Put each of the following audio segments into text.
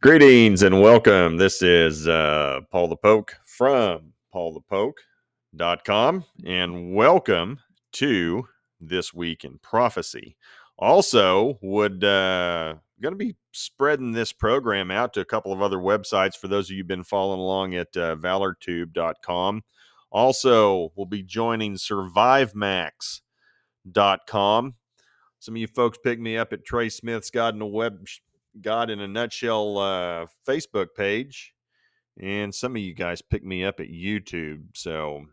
Greetings and welcome. This is Paul the Poke from PaulthePoke.com, and welcome to This Week in Prophecy. Also, would going to be spreading this program out to a couple of other websites for those of you who've been following along at valortube.com. Also, we'll be joining survivemax.com. Some of you folks picked me up at Trey Smith's God in a Nutshell Facebook page, and some of you guys picked me up at YouTube. So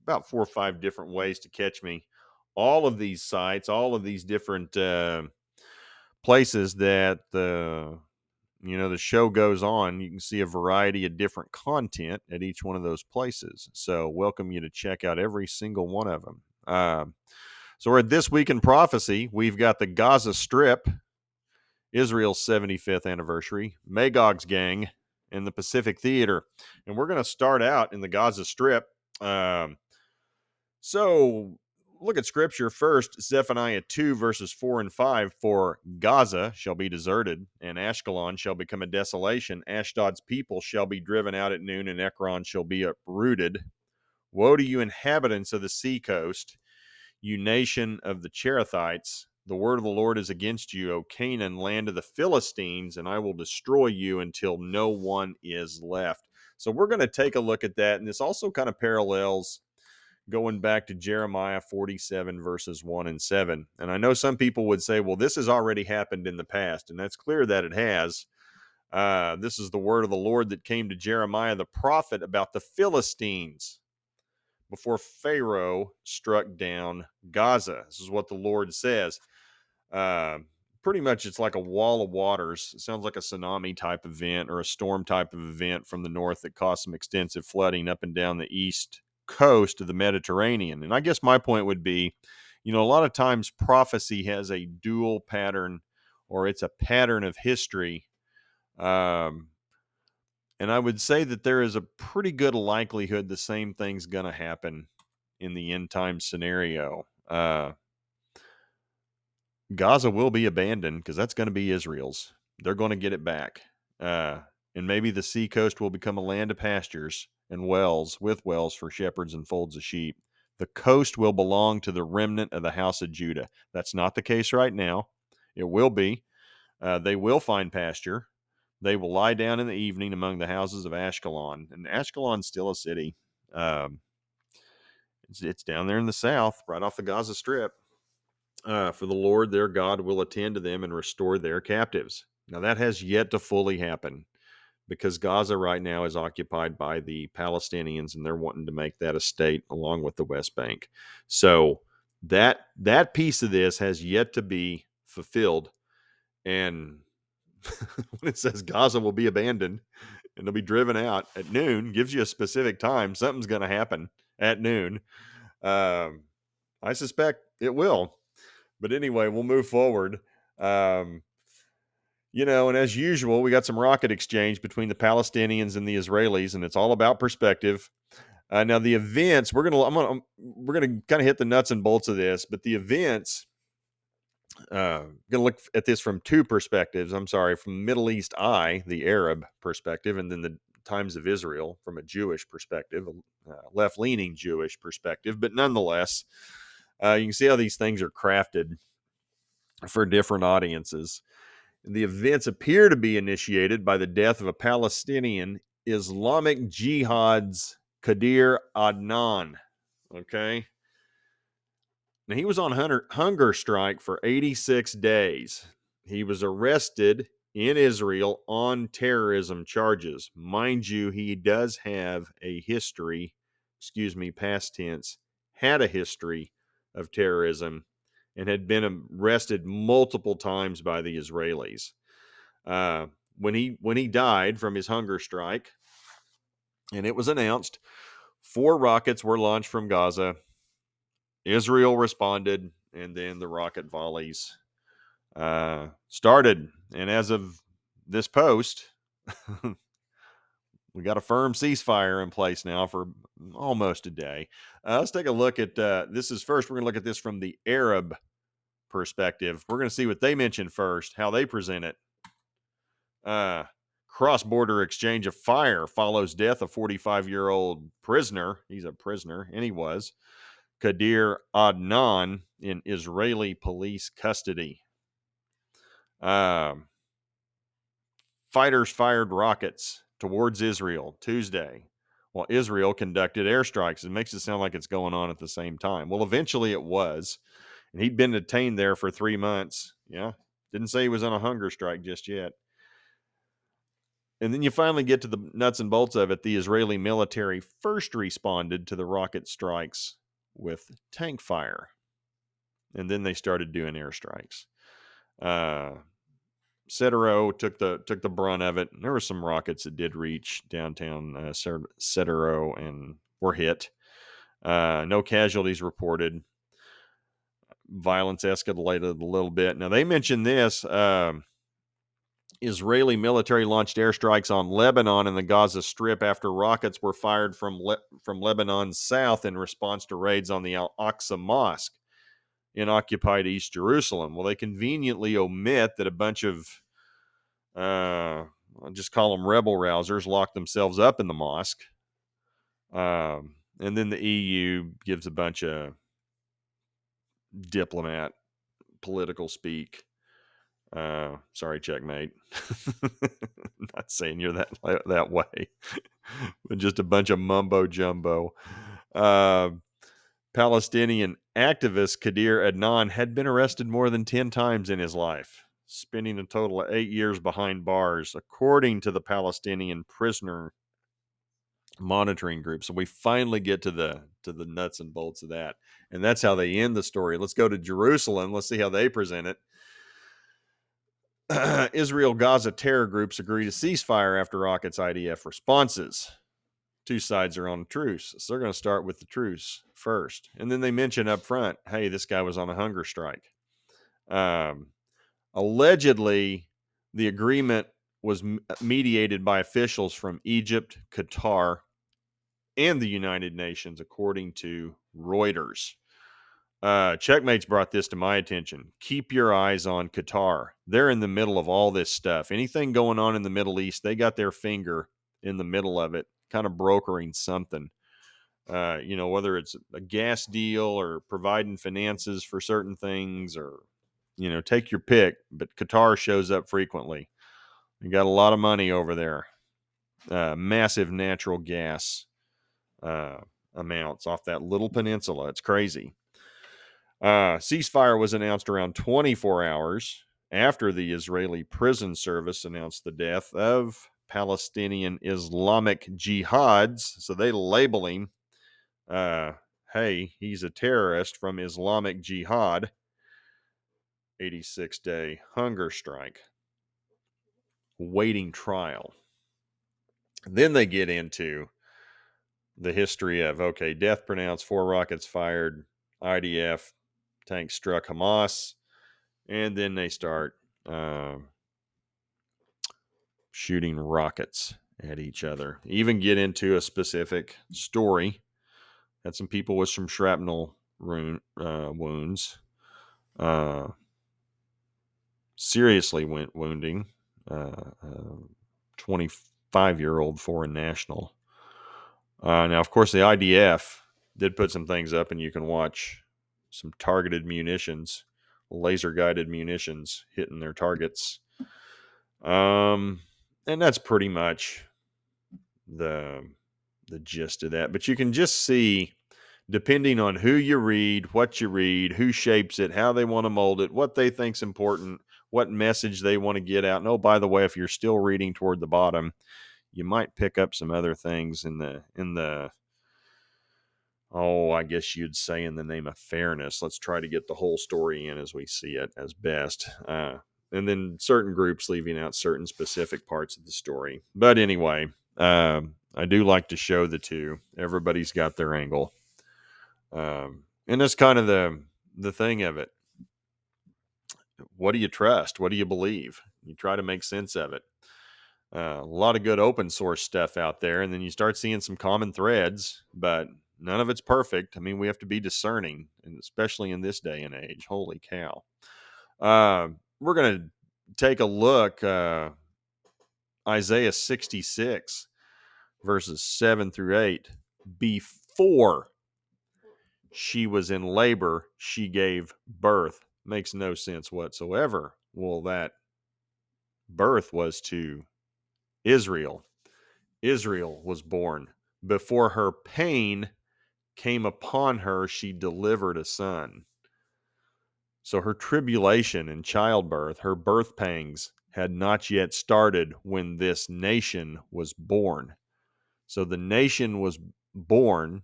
about 4 or 5 different ways to catch me. All of these sites, all of these different places that the show goes on, you can see a variety of different content at each one of those places. So welcome you to check out every single one of them. So we're at This Week in Prophecy. We've got the Gaza Strip, Israel's 75th anniversary, Magog's gang, and the Pacific Theater. And we're going to start out in the Gaza Strip. So look at Scripture first. Zephaniah 2, verses 4 and 5. For Gaza shall be deserted, and Ashkelon shall become a desolation. Ashdod's people shall be driven out at noon, and Ekron shall be uprooted. Woe to you, inhabitants of the seacoast, you nation of the Cherethites. The word of the Lord is against you, O Canaan, land of the Philistines, and I will destroy you until no one is left. So we're going to take a look at that, and this also kind of parallels going back to Jeremiah 47, verses 1 and 7. And I know some people would say, well, this has already happened in the past, and that's clear that it has. This is the word of the Lord that came to Jeremiah the prophet about the Philistines before Pharaoh struck down Gaza. This is what the Lord says. Pretty much it's like a wall of waters. It sounds like a tsunami type event or a storm type of event from the north that caused some extensive flooding up and down the east coast of the Mediterranean. And I guess my point would be, a lot of times prophecy has a dual pattern, or it's a pattern of history. And I would say that there is a pretty good likelihood the same thing's going to happen in the end time scenario. Gaza will be abandoned because that's going to be Israel's. They're going to get it back. And maybe the seacoast will become a land of pastures and wells for shepherds and folds of sheep. The coast will belong to the remnant of the house of Judah. That's not the case right now. It will be. They will find pasture. They will lie down in the evening among the houses of Ashkelon. And Ashkelon's still a city. It's down there in the south, right off the Gaza Strip. For the Lord their God will attend to them and restore their captives. Now, that has yet to fully happen because Gaza right now is occupied by the Palestinians, and they're wanting to make that a state along with the West Bank. So that piece of this has yet to be fulfilled. And when it says Gaza will be abandoned and they'll be driven out at noon, gives you a specific time. Something's going to happen at noon. I suspect it will. But anyway, we'll move forward. And as usual, we got some rocket exchange between the Palestinians and the Israelis, and it's all about perspective. Now, the events we're gonna kind of hit the nuts and bolts of this, but the events. Going to look at this from two perspectives. From Middle East Eye, the Arab perspective, and then the Times of Israel from a Jewish perspective, left-leaning Jewish perspective. But nonetheless, you can see how these things are crafted for different audiences. The events appear to be initiated by the death of a Palestinian Islamic Jihad's Khader Adnan. Okay. Now, he was on hunger strike for 86 days. He was arrested in Israel on terrorism charges. Mind you, he does have a history, past tense, had a history of terrorism and had been arrested multiple times by the Israelis. When he died from his hunger strike, and it was announced, 4 rockets were launched from Gaza. Israel responded, and then the rocket volleys started. And as of this post, we got a firm ceasefire in place now for almost a day. Let's take a look at this. We're going to look at this from the Arab perspective. We're going to see what they mention first, how they present it. cross-border exchange of fire follows death of 45-year-old prisoner. He's a prisoner, and he was. Khader Adnan in Israeli police custody. Fighters fired rockets towards Israel Tuesday, while Israel conducted airstrikes. It makes it sound like it's going on at the same time. Well, eventually it was. And he'd been detained there for 3 months. Yeah. Didn't say he was on a hunger strike just yet. And then you finally get to the nuts and bolts of it. The Israeli military first responded to the rocket strikes with tank fire. And then they started doing airstrikes. Cetero took the brunt of it. There were some rockets that did reach downtown Cetero and were hit. No casualties reported. Violence escalated a little bit. Now, they mentioned this. Israeli military launched airstrikes on Lebanon and the Gaza Strip after rockets were fired from Lebanon's south in response to raids on the Al-Aqsa Mosque in occupied East Jerusalem. Well, they conveniently omit that a bunch of, I'll just call them rebel rousers, locked themselves up in the mosque. And then the EU gives a bunch of diplomat political speak. Sorry, checkmate. Not saying you're that way, but just a bunch of mumbo jumbo. Palestinian activist Khader Adnan had been arrested more than 10 times in his life, spending a total of 8 years behind bars, according to the Palestinian prisoner monitoring group. So we finally get to the nuts and bolts of that, and that's how they end the story. Let's go to Jerusalem. Let's see how they present it. Israel Gaza terror groups agree to ceasefire after rockets IDF responses. Two sides are on a truce, so they're going to start with the truce first, and then they mention up front, hey, this guy was on a hunger strike. Allegedly, the agreement was mediated by officials from Egypt, Qatar, and the United Nations, according to Reuters. Checkmates brought this to my attention. Keep your eyes on Qatar. They're in the middle of all this stuff. Anything going on in the Middle East, they got their finger in the middle of it, kind of brokering something. Whether it's a gas deal or providing finances for certain things, or, take your pick. But Qatar shows up frequently. They got a lot of money over there. Massive natural gas amounts off that little peninsula. It's crazy. Ceasefire was announced around 24 hours after the Israeli prison service announced the death of Palestinian Islamic Jihads. So they label him, hey, he's a terrorist from Islamic Jihad. 86-day hunger strike. Waiting trial. Then they get into the history of, okay, death pronounced, 4 rockets fired, IDF tank struck Hamas, and then they start shooting rockets at each other. Even get into a specific story. Had some people with some shrapnel wounds. Seriously wounding. 25-year-old foreign national. Now, of course, the IDF did put some things up, and you can watch some targeted munitions, laser-guided munitions hitting their targets. And that's pretty much the gist of that. But you can just see, depending on who you read, what you read, who shapes it, how they want to mold it, what they think's important, what message they want to get out. And oh, by the way, if you're still reading toward the bottom, you might pick up some other things in the I guess you'd say in the name of fairness. Let's try to get the whole story in as we see it as best. And then certain groups leaving out certain specific parts of the story. But anyway, I do like to show the two. Everybody's got their angle. And that's kind of the thing of it. What do you trust? What do you believe? You try to make sense of it. A lot of good open source stuff out there, and then you start seeing some common threads, but none of it's perfect. I mean, we have to be discerning, and especially in this day and age. Holy cow. We're going to take a look Isaiah 66, verses 7 through 8. Before she was in labor, she gave birth. Makes no sense whatsoever. Well, that birth was to Israel. Israel was born. Before her pain came upon her, she delivered a son. So her tribulation and childbirth, her birth pangs, had not yet started when this nation was born. So the nation was born,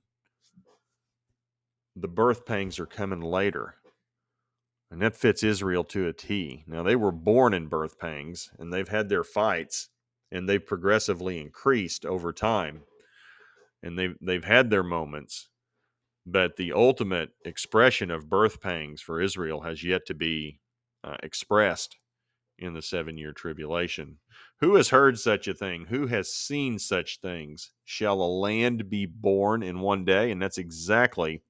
the birth pangs are coming later. And that fits Israel to a T. Now, they were born in birth pangs, and they've had their fights, and they've progressively increased over time. And they've had their moments, but the ultimate expression of birth pangs for Israel has yet to be expressed in the 7-year tribulation. Who has heard such a thing? Who has seen such things? Shall a land be born in one day? And that's exactly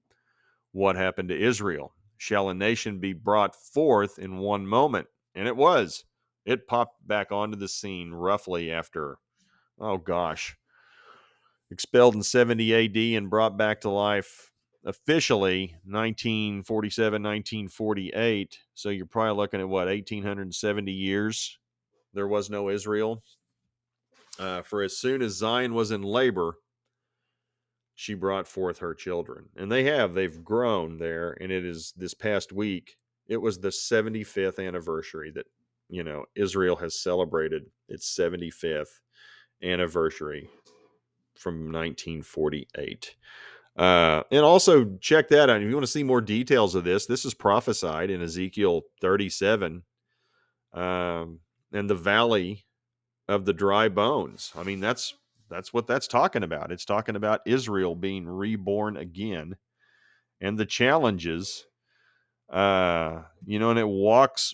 what happened to Israel. Shall a nation be brought forth in one moment? And it was. It popped back onto the scene roughly after, oh gosh, expelled in 70 AD and brought back to life officially 1947, 1948. So you're probably looking at what, 1870 years there was no Israel. For as soon as Zion was in labor, she brought forth her children. And they've grown there. And it is this past week, it was the 75th anniversary that, Israel has celebrated its 75th anniversary from 1948. And also check that out. If you want to see more details of this is prophesied in Ezekiel 37, and the valley of the dry bones. I mean, that's what that's talking about. It's talking about Israel being reborn again, and the challenges. And it walks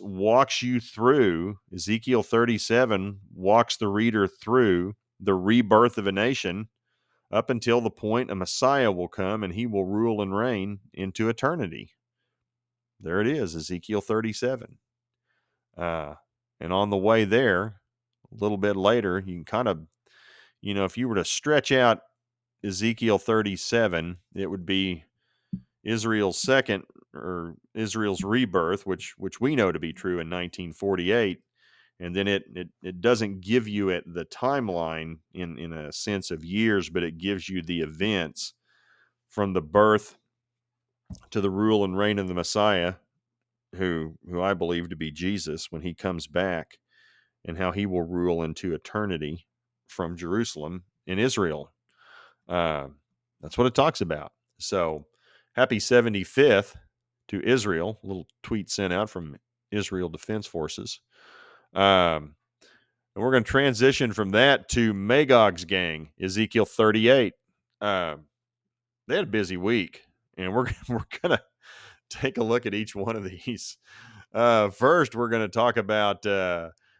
you through. Ezekiel 37 walks the reader through the rebirth of a nation up until the point a Messiah will come and he will rule and reign into eternity. There it is, Ezekiel 37. And on the way there, a little bit later, you can kind of, if you were to stretch out Ezekiel 37, it would be Israel's second, or Israel's rebirth, which we know to be true in 1948. And then it doesn't give you the timeline in a sense of years, but it gives you the events from the birth to the rule and reign of the Messiah, who I believe to be Jesus when he comes back, and how he will rule into eternity from Jerusalem in Israel. That's what it talks about. So happy 75th to Israel. A little tweet sent out from Israel Defense Forces. And we're going to transition from that to Magog's gang, Ezekiel 38. They had a busy week, and we're going to take a look at each one of these. First, we're going to talk about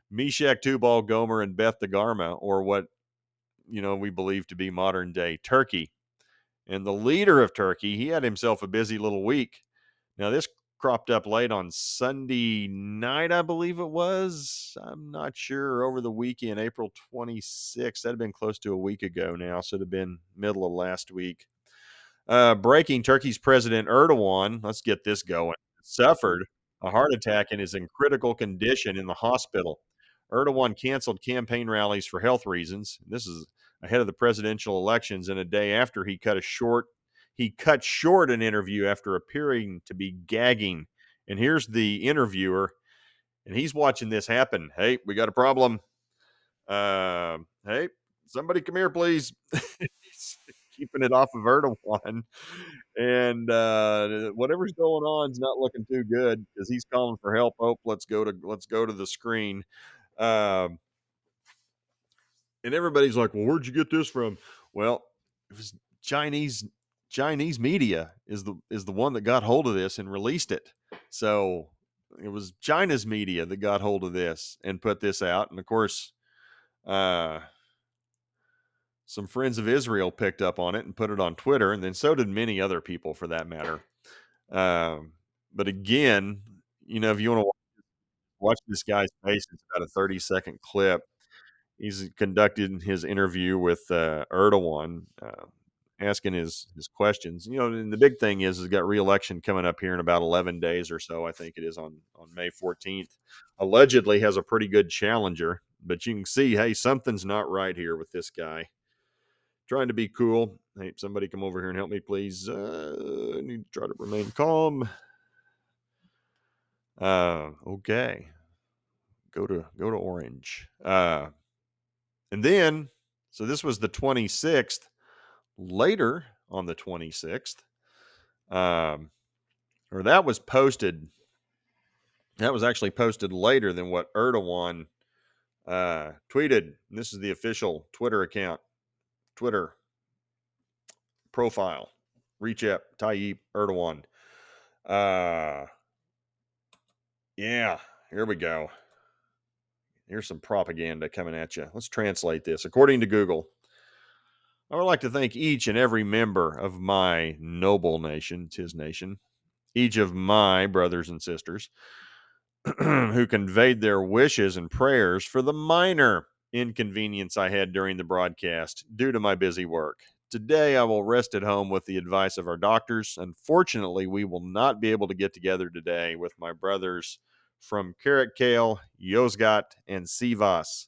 Meshach, Tubal, Gomer, and Beth Dagarma, or what we believe to be modern day Turkey. And the leader of Turkey, he had himself a busy little week. Now, this cropped up late on Sunday night, I believe it was. I'm not sure. Over the weekend, April 26th. That'd have been close to a week ago now. So it'd have been middle of last week. Breaking, Turkey's President Erdogan, let's get this going, suffered a heart attack and is in critical condition in the hospital. Erdogan canceled campaign rallies for health reasons. This is ahead of the presidential elections, and a day after he cut short an interview after appearing to be gagging. And here's the interviewer, and he's watching this happen. Hey, we got a problem. Hey, somebody come here, please. He's keeping it off of Erdogan. And whatever's going on is not looking too good because he's calling for help. Oh, let's go to the screen. Um, and everybody's like, "Well, where'd you get this from?" Well, it was Chinese media is the one that got hold of this and released it. So it was China's media that got hold of this and put this out. And of course, some friends of Israel picked up on it and put it on Twitter, and then so did many other people for that matter. But again, if you want to watch this guy's face, it's about a 30-second clip. he's conducted his interview with Erdogan, asking his questions. And the big thing is, he's got re-election coming up here in about 11 days or so. I think it is on May 14th. Allegedly has a pretty good challenger, but you can see, hey, something's not right here with this guy. Trying to be cool. Hey, somebody come over here and help me, please. I need to try to remain calm. Okay. Go to orange. And then, so this was the 26th. Later on the 26th, um, or that was posted. That was actually posted later than what Erdogan tweeted. And this is the official Twitter account, Twitter profile. Recep Tayyip Erdogan. Uh, yeah, here we go. Here's some propaganda coming at you. Let's translate this. According to Google, I would like to thank each and every member of my noble nation, it's his nation, each of my brothers and sisters who conveyed their wishes and prayers for the minor inconvenience I had during the broadcast due to my busy work. Today, I will rest at home with the advice of our doctors. Unfortunately, we will not be able to get together today with my brothers from Karatkale, Yozgat, and Sivas.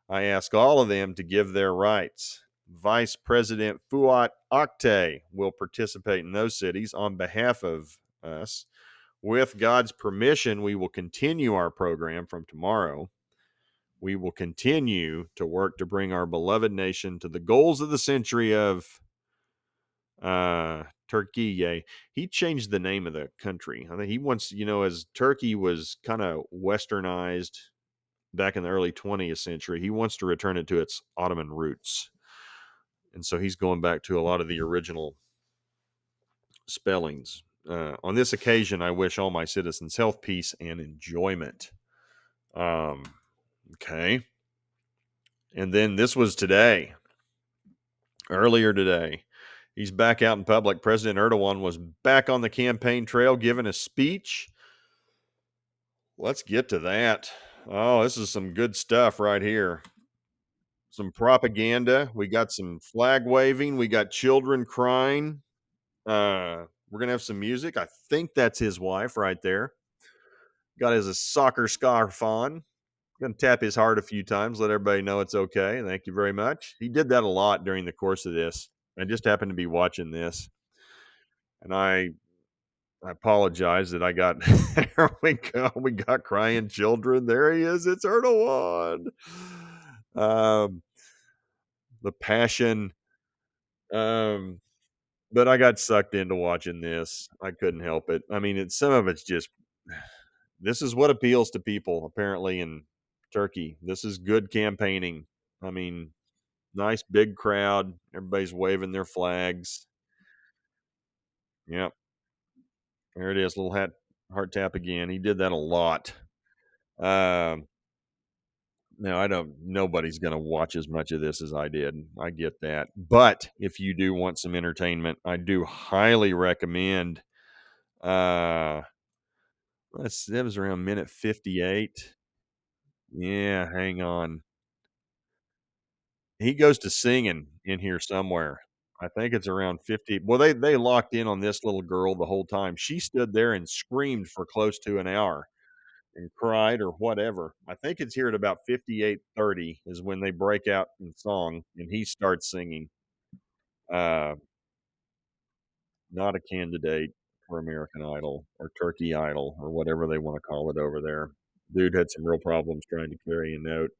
I ask all of them to give their rights. Vice President Fuat Aktay will participate in those cities on behalf of us. With God's permission, we will continue our program from tomorrow. We will continue to work to bring our beloved nation to the goals of the century of Turkey. Yay. He changed the name of the country. I think he wants, as Turkey was kind of westernized back in the early 20th century, he wants to return it to its Ottoman roots. And so he's going back to a lot of the original spellings. On this occasion, I wish all my citizens health, peace, and enjoyment. Okay. And then this was today, earlier today. He's back out in public. President Erdogan was back on the campaign trail giving a speech. Let's get to that. Oh, this is some good stuff right here. Some propaganda. We got some flag waving. We got children crying. We're going to have some music. I think that's his wife right there. Got his soccer scarf on. Going to tap his heart a few times, let everybody know it's okay. Thank you very much. He did that a lot during the course of this. I just happened to be watching this, and I apologize that I got there we go. We got crying children. There he is. It's Erdogan. Um, the passion. Um, but I got sucked into watching this. I couldn't help it. I mean, some of it's just this is what appeals to people apparently in Turkey. This is good campaigning. I mean, nice big crowd. Everybody's waving their flags. Yep. There it is. Little heart tap again. He did that a lot. Um, Now I don't. Nobody's going to watch as much of this as I did. I get that. But if you do want some entertainment, I do highly recommend. Uh, that was around minute 58. Yeah, hang on. He goes to singing in here somewhere. I think it's around 50. Well, they locked in on this little girl the whole time. She stood there and screamed for close to an hour and cried or whatever. I think it's here at about 58:30 is when they break out in song and he starts singing. Uh, Not a candidate for American Idol or Turkey Idol or whatever they want to call it over there. Dude had some real problems trying to carry a note.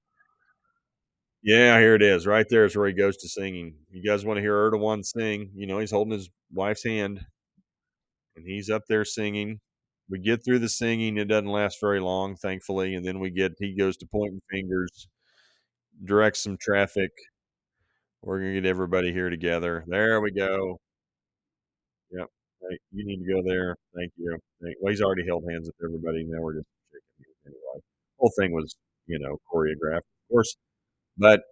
Yeah, here it is. Right there is where he goes to singing. You guys want to hear Erdogan sing? He's holding his wife's hand and he's up there singing. We get through the singing. It doesn't last very long, thankfully. And then he goes to pointing fingers, directs some traffic. We're going to get everybody here together. There we go. Yep. Hey, you need to go there. Thank you. Well, he's already held hands with everybody. Now we're just shaking hands anyway. Whole thing was, choreographed, of course, but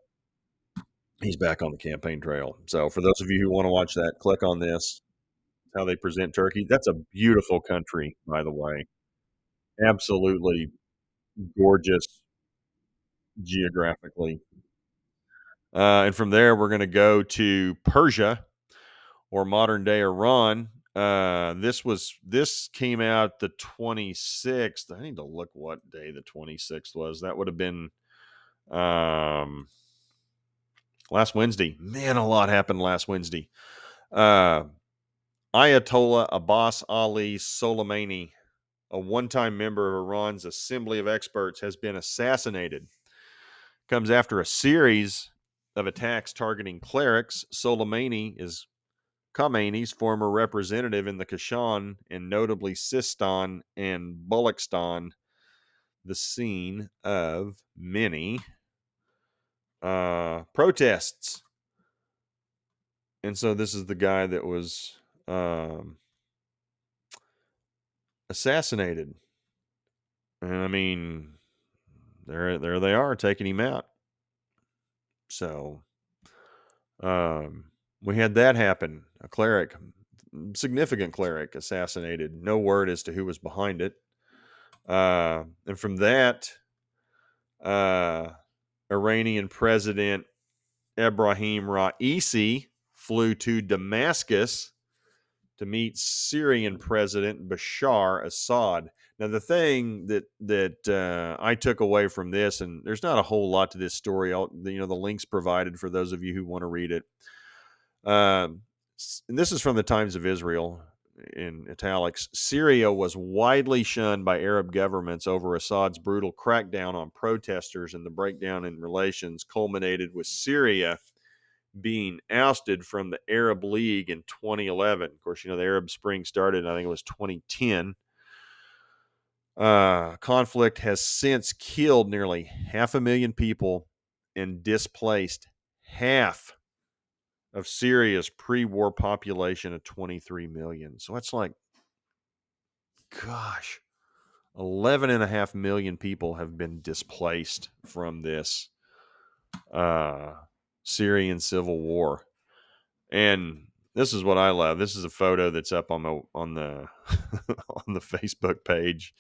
he's back on the campaign trail. So for those of you who want to watch that, click on this. How they present Turkey. That's a beautiful country, by the way. Absolutely gorgeous. geographically. And from there, we're going to go to Persia or modern day Iran. This came out the 26th. I need to look what day the 26th was. That would have been um, last Wednesday. Man, a lot happened last Wednesday. Uh, Ayatollah Abbas Ali Soleimani, a one-time member of Iran's Assembly of Experts, has been assassinated. Comes after a series of attacks targeting clerics. Soleimani is Khamenei's former representative in the Kashan and notably Sistan and Balochstan, the scene of many protests. And so this is the guy that was assassinated. And I mean, there they are taking him out. So we had that happen. A cleric, significant cleric, assassinated. No word as to who was behind it. And from that, Iranian President Ebrahim Raisi flew to Damascus to meet Syrian President Bashar Assad. Now, the thing that I took away from this, and there's not a whole lot to this story. The links provided for those of you who want to read it. And this is from the Times of Israel in italics. Syria was widely shunned by Arab governments over Assad's brutal crackdown on protesters, and the breakdown in relations culminated with Syria being ousted from the Arab League in 2011. Of course, the Arab Spring started, I think it was 2010. Conflict has since killed nearly 500,000 people and displaced half of Syria's pre-war population of 23 million. So that's like, gosh, 11.5 million people have been displaced from this Syrian civil war. And this is what I love. This is a photo that's up on the on the Facebook page.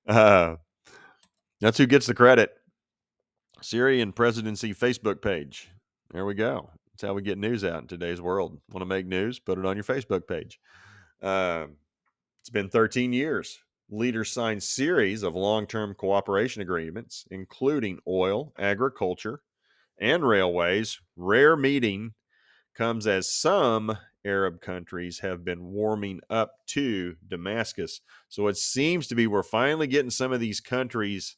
That's who gets the credit. Syrian presidency Facebook page. There we go. That's how we get news out in today's world. Want to make news? Put it on your Facebook page. It's been 13 years. Leaders signed series of long-term cooperation agreements, including oil, agriculture, and railways. Rare meeting comes as some Arab countries have been warming up to Damascus. So it seems to be we're finally getting some of these countries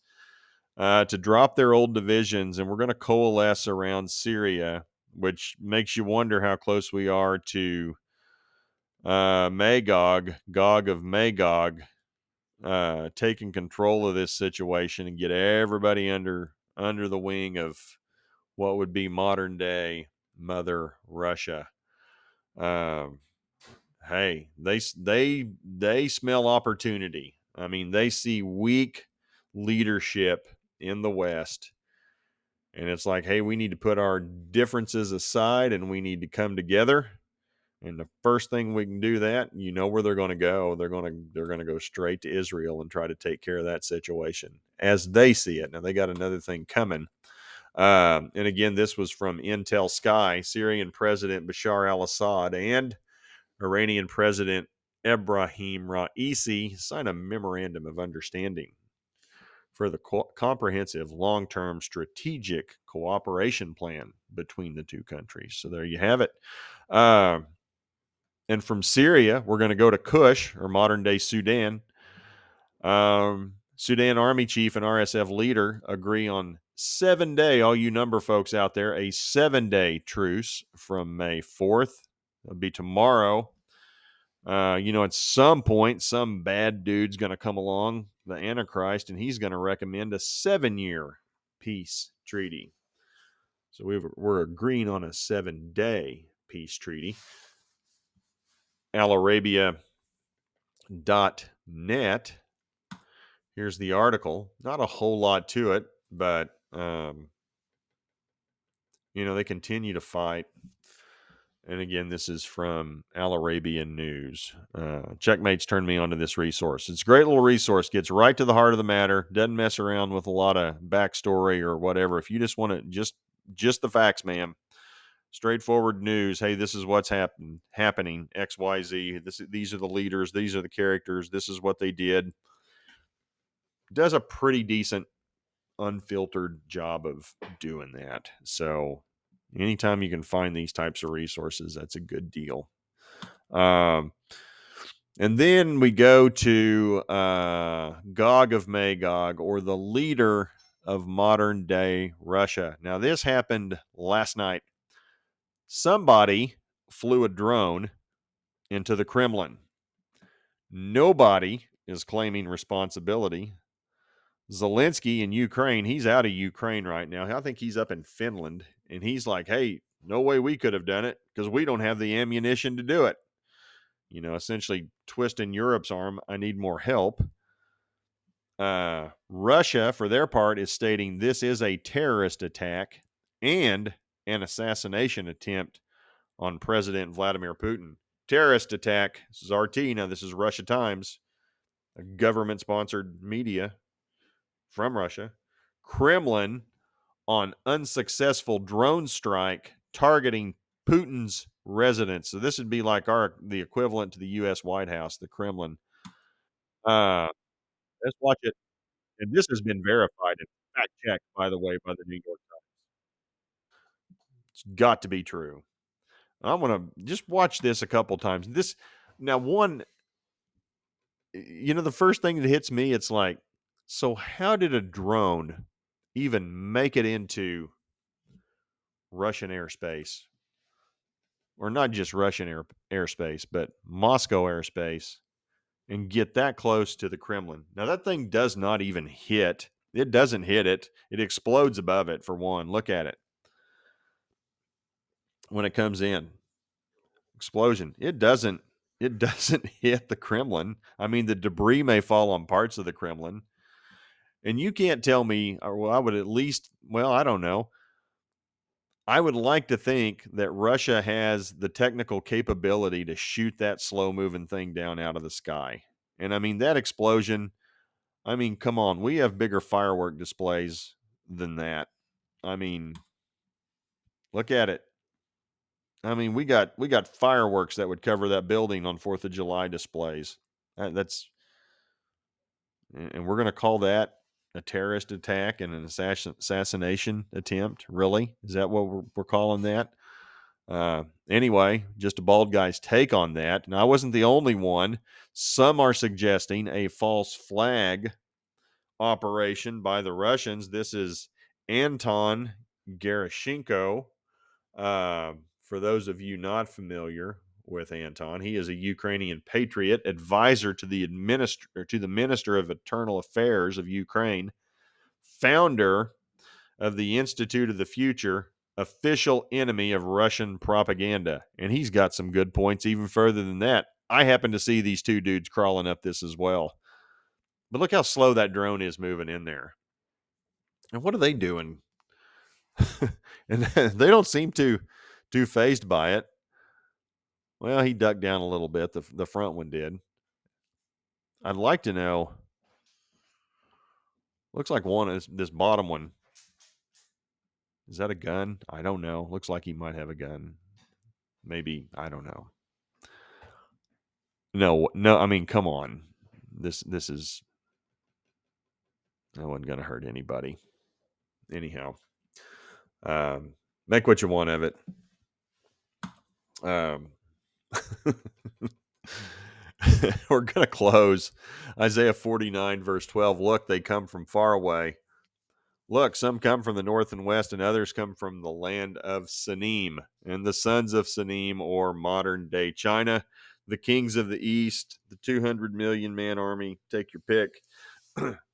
to drop their old divisions, and we're going to coalesce around Syria, which makes you wonder how close we are to Magog, Gog of Magog, taking control of this situation and get everybody under the wing of what would be modern day Mother Russia. Hey, they smell opportunity. I mean, they see weak leadership in the West, and it's like, hey, we need to put our differences aside and we need to come together. And the first thing we can do that, where they're going to go. They're going to go straight to Israel and try to take care of that situation as they see it. Now they got another thing coming. And again, this was from Intel Sky. Syrian President Bashar al-Assad and Iranian President Ebrahim Raisi signed a memorandum of understanding for the comprehensive long-term strategic cooperation plan between the two countries. So there you have it. And from Syria, we're going to go to Kush, or modern-day Sudan. Sudan Army Chief and RSF leader agree on 7-day, all you number folks out there, a 7-day truce from May 4th. It'll be tomorrow. At some point, some bad dude's going to come along, the Antichrist, and he's going to recommend a 7-year peace treaty. So we're agreeing on a 7-day peace treaty. AlArabia.net. Here's the article. Not a whole lot to it, but they continue to fight, And again, this is from Al Arabian News. Checkmate's turned me onto this resource. It's a great little resource. Gets right to the heart of the matter. Doesn't mess around with a lot of backstory or whatever. If you just want to just the facts, ma'am. Straightforward news. Hey, this is what's happening. X, Y, Z. These are the leaders. These are the characters. This is what they did. Does a pretty decent, unfiltered job of doing that. So, anytime you can find these types of resources, that's a good deal. And then we go to Gog of Magog, or the leader of modern day Russia. Now, this happened last night. Somebody flew a drone into the Kremlin. Nobody is claiming responsibility. Zelensky in Ukraine, he's out of Ukraine right now. I think he's up in Finland, and he's like, hey, no way we could have done it because we don't have the ammunition to do it. You know, essentially twisting Europe's arm. I need more help. Russia, for their part, is stating this is a terrorist attack and an assassination attempt on President Vladimir Putin. Terrorist attack. This is RT. Now, this is Russia Times, a government-sponsored media from Russia. Kremlin on unsuccessful drone strike targeting Putin's residence. So this would be like the equivalent to the U.S. White House, the Kremlin. Let's watch it. And this has been verified and fact checked, by the way, by the New York Times. It's got to be true. I'm gonna just watch this a couple times. This now one, the first thing that hits me, it's like, so how did a drone even make it into Russian airspace? Or not just Russian airspace, but Moscow airspace, and get that close to the Kremlin. Now, that thing does not even hit. It doesn't hit it. It explodes above it, for one. Look at it. When it comes in, explosion. It doesn't hit the Kremlin. I mean, the debris may fall on parts of the Kremlin. And you can't tell me, or well, I would at least, well, I don't know. I would like to think that Russia has the technical capability to shoot that slow moving thing down out of the sky. And I mean, that explosion, I mean, come on, we have bigger firework displays than that. I mean, look at it. I mean, we got fireworks that would cover that building on 4th of July displays. That's and we're going to call that a terrorist attack and an assassination attempt. Really? Is that what we're calling that? Anyway, just a bald guy's take on that. And I wasn't the only one. Some are suggesting a false flag operation by the Russians. This is Anton Gerashenko. For those of you not familiar with Anton, he is a Ukrainian patriot, advisor to the Minister of Internal Affairs of Ukraine, founder of the Institute of the Future, official enemy of Russian propaganda. And he's got some good points even further than that. I happen to see these two dudes crawling up this as well. But look how slow that drone is moving in there. And what are they doing? And they don't seem too fazed by it. Well, he ducked down a little bit. The front one did. I'd like to know. Looks like one is this bottom one. Is that a gun? I don't know. Looks like he might have a gun. Maybe, I don't know. No. I mean, come on. This is that wasn't gonna hurt anybody. Anyhow, make what you want of it. We're gonna close Isaiah 49 verse 12. Look, they come from far away. Look, some come from the north and west, and others come from the land of Sinim. And the sons of Sinim, or modern day China, the kings of the east, the 200 million man army, take your pick.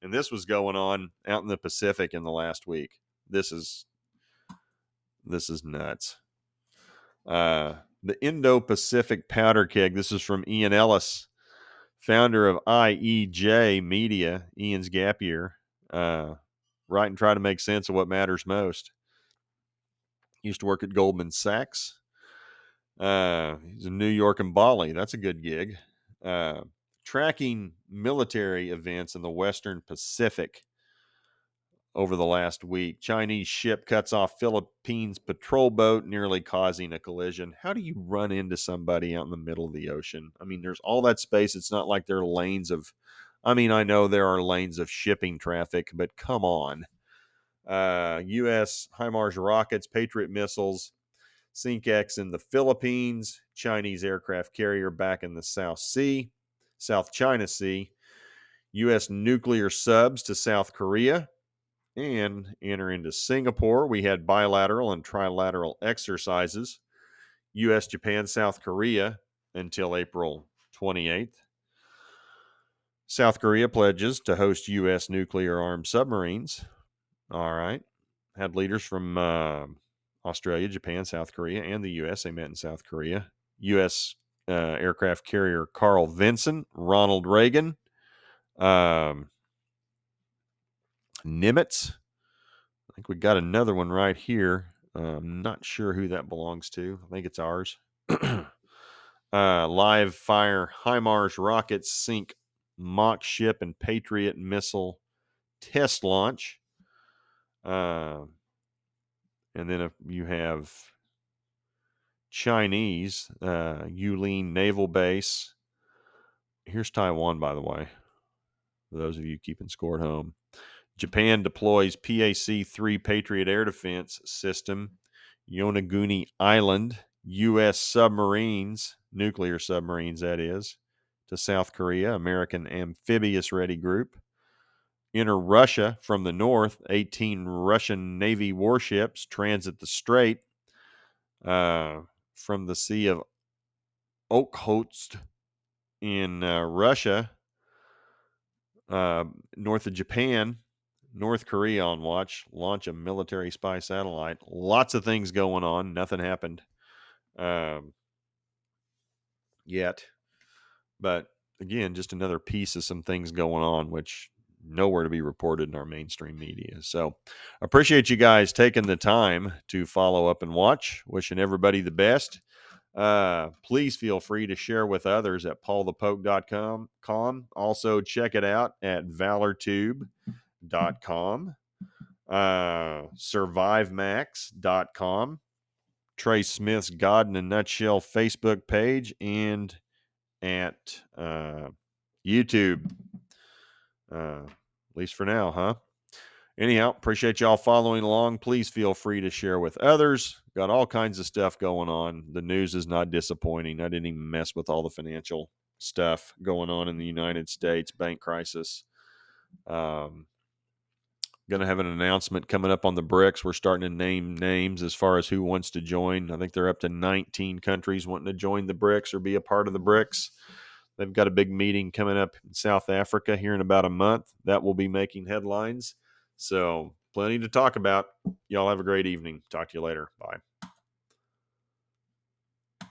And this was going on out in the Pacific in the last week. This is nuts. The Indo-Pacific Powder Keg. This is from Ian Ellis, founder of IEJ Media, Ian's gap year. Write and try to make sense of what matters most. Used to work at Goldman Sachs. He's in New York and Bali. That's a good gig. Tracking military events in the Western Pacific over the last week. Chinese ship cuts off Philippines patrol boat, nearly causing a collision. How do you run into somebody out in the middle of the ocean? I mean, there's all that space. It's not like there are lanes of, I mean, I know there are lanes of shipping traffic, but come on. U.S. HIMARS rockets, Patriot missiles, Sink X in the Philippines, Chinese aircraft carrier back in the South China Sea, U.S. nuclear subs to South Korea, and enter into Singapore. We had bilateral and trilateral exercises, U.S., Japan, South Korea until April 28th. South Korea pledges to host U.S. nuclear armed submarines. All right. Had leaders from Australia, Japan, South Korea, and the U.S. They met in South Korea. U.S. Aircraft carrier Carl Vinson, Ronald Reagan, Nimitz. I think we got another one right here. I'm not sure who that belongs to. I think it's ours. Live fire HIMARS rockets sink mock ship and Patriot missile test launch. And then if you have Chinese, Yulin Naval Base. Here's Taiwan, by the way, for those of you keeping score at home. Japan deploys PAC-3 Patriot air defense system, Yonaguni Island, U.S. submarines, nuclear submarines that is, to South Korea, American amphibious ready group. Enter Russia from the north, 18 Russian Navy warships transit the strait from the Sea of Okhotsk in Russia, north of Japan, North Korea on watch, launch a military spy satellite. Lots of things going on. Nothing happened yet. But again, just another piece of some things going on, which nowhere to be reported in our mainstream media. So appreciate you guys taking the time to follow up and watch. Wishing everybody the best. Please feel free to share with others at PaulthePoke.com. Also, check it out at ValorTube.com, SurviveMax.com, Trey Smith's God in a Nutshell Facebook page, and at YouTube. At least for now, huh? Anyhow, appreciate y'all following along. Please feel free to share with others. Got all kinds of stuff going on. The news is not disappointing. I didn't even mess with all the financial stuff going on in the United States, bank crisis. Going to have an announcement coming up on the BRICS. We're starting to name names as far as who wants to join. I think they're up to 19 countries wanting to join the BRICS or be a part of the BRICS. They've got a big meeting coming up in South Africa here in about a month. That will be making headlines. So plenty to talk about. Y'all have a great evening. Talk to you later. Bye.